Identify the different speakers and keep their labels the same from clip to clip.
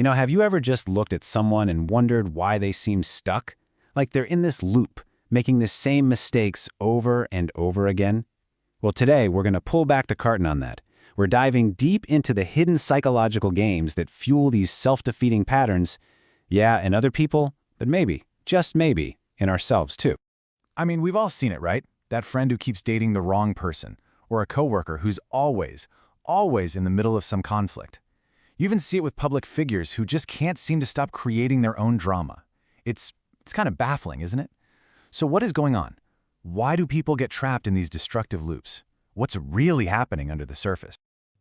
Speaker 1: Have you ever just looked at someone and wondered why they seem stuck? Like they're in this loop, making the same mistakes over and over again? Well, today we're going to pull back the curtain on that. We're diving deep into the hidden psychological games that fuel these self-defeating patterns, in other people, but maybe, just maybe, in ourselves too.
Speaker 2: I mean, we've all seen it, right? That friend who keeps dating the wrong person, or a coworker who's always in the middle of some conflict. You even see it with public figures who just can't seem to stop creating their own drama. It's kind of baffling, isn't it? So what is going on? Why do people get trapped in these destructive loops? What's really happening under the surface?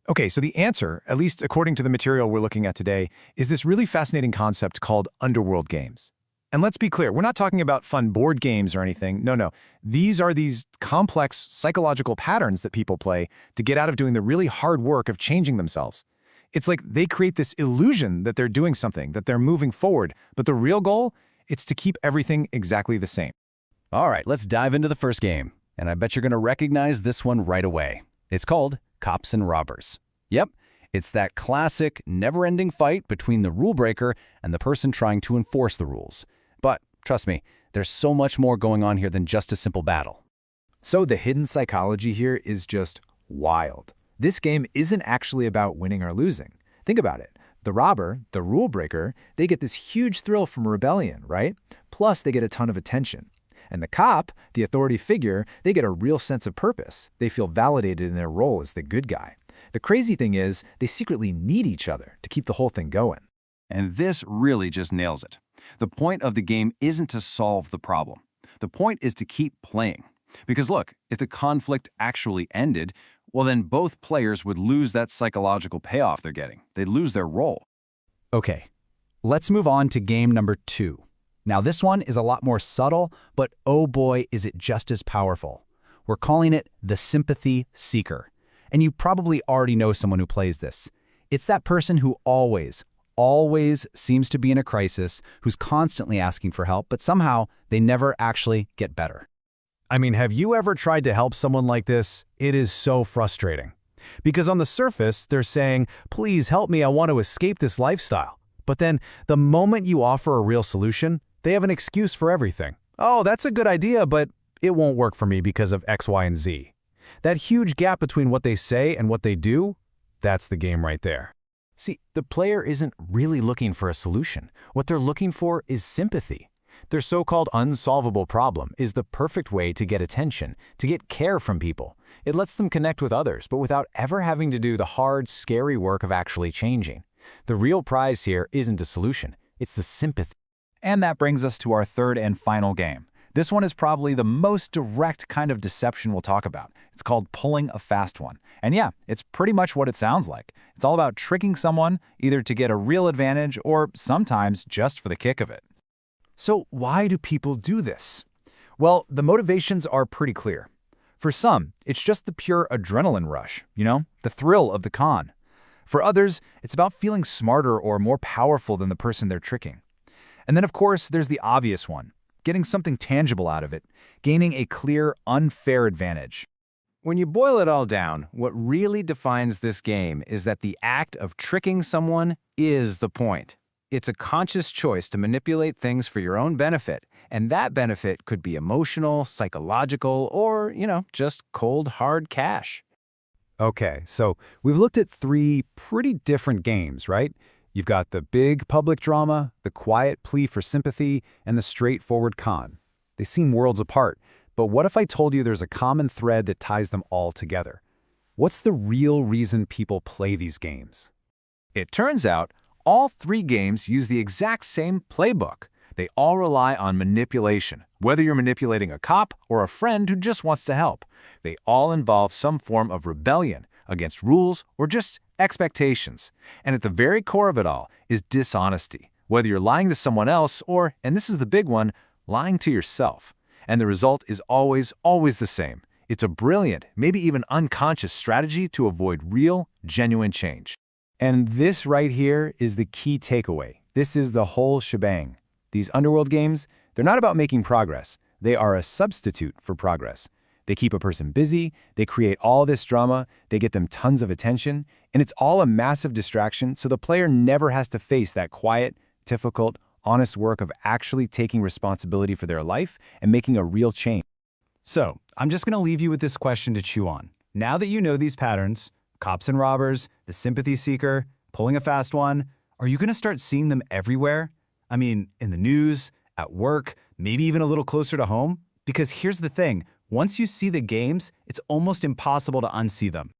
Speaker 2: Okay, so the answer, at least according to the material we're looking at today, is this really fascinating concept called Underworld Games. And let's be clear, we're not talking about fun board games or anything. No. These are these complex psychological patterns that people play to get out of doing the really hard work of changing themselves. It's like they create this illusion that they're doing something, that they're moving forward, but the real goal, it's to keep everything exactly the same.
Speaker 1: All right, let's dive into the first game, and I bet you're going to recognize this one right away. It's called Cops and Robbers. Yep, it's that classic, never-ending fight between the rule breaker and the person trying to enforce the rules. But trust me, there's so much more going on here than just a simple battle.
Speaker 2: So the hidden psychology here is just wild. This game isn't actually about winning or losing. Think about it. The robber, the rule breaker, they get this huge thrill from rebellion, right? Plus, they get a ton of attention. And the cop, the authority figure, they get a real sense of purpose. They feel validated in their role as the good guy. The crazy thing is, they secretly need each other to keep the whole thing going.
Speaker 3: And this really just nails it. The point of the game isn't to solve the problem. The point is to keep playing. Because look, if the conflict actually ended, well then both players would lose that psychological payoff they're getting. They'd lose their role.
Speaker 2: Okay, let's move on to game number 2. Now this one is a lot more subtle, but oh boy is it just as powerful. We're calling it the sympathy seeker. And you probably already know someone who plays this. It's that person who always seems to be in a crisis, who's constantly asking for help, but somehow they never actually get better. I mean, have you ever tried to help someone like this? It is so frustrating. Because on the surface, they're saying, please help me, I want to escape this lifestyle. But then the moment you offer a real solution, they have an excuse for everything. Oh, that's a good idea, but it won't work for me because of X, Y, and Z. That huge gap between what they say and what they do, that's the game right there. See, the player isn't really looking for a solution. What they're looking for is sympathy. Their so-called unsolvable problem is the perfect way to get attention, to get care from people. It lets them connect with others, but without ever having to do the hard, scary work of actually changing. The real prize here isn't the solution, it's the sympathy.
Speaker 3: And that brings us to our third and final game. This one is probably the most direct kind of deception we'll talk about. It's called pulling a fast one. And yeah, it's pretty much what it sounds like. It's all about tricking someone either to get a real advantage or sometimes just for the kick of it.
Speaker 2: So why do people do this? Well, the motivations are pretty clear. For some, it's just the pure adrenaline rush, the thrill of the con. For others, it's about feeling smarter or more powerful than the person they're tricking. And then, of course, there's the obvious one, getting something tangible out of it, gaining a clear, unfair advantage.
Speaker 3: When you boil it all down, what really defines this game is that the act of tricking someone is the point. It's a conscious choice to manipulate things for your own benefit, and that benefit could be emotional, psychological, or, just cold, hard cash.
Speaker 2: Okay, so we've looked at 3 pretty different games, right? You've got the big public drama, the quiet plea for sympathy, and the straightforward con. They seem worlds apart, but what if I told you there's a common thread that ties them all together? What's the real reason people play these games?
Speaker 3: It turns out all 3 games use the exact same playbook. They all rely on manipulation, whether you're manipulating a cop or a friend who just wants to help. They all involve some form of rebellion against rules or just expectations. And at the very core of it all is dishonesty, whether you're lying to someone else or, and this is the big one, lying to yourself. And the result is always the same. It's a brilliant, maybe even unconscious strategy to avoid real, genuine change.
Speaker 2: And this right here is the key takeaway. This is the whole shebang. These Underworld games, they're not about making progress. They are a substitute for progress.
Speaker 3: They keep a person busy, they create all this drama, they get them tons of attention, and it's all a massive distraction so the player never has to face that quiet, difficult, honest work of actually taking responsibility for their life and making a real change.
Speaker 2: So, I'm just going to leave you with this question to chew on. Now that you know these patterns, cops and robbers, the sympathy seeker, pulling a fast one, are you going to start seeing them everywhere? I mean, in the news, at work, maybe even a little closer to home? Because here's the thing, once you see the games, it's almost impossible to unsee them.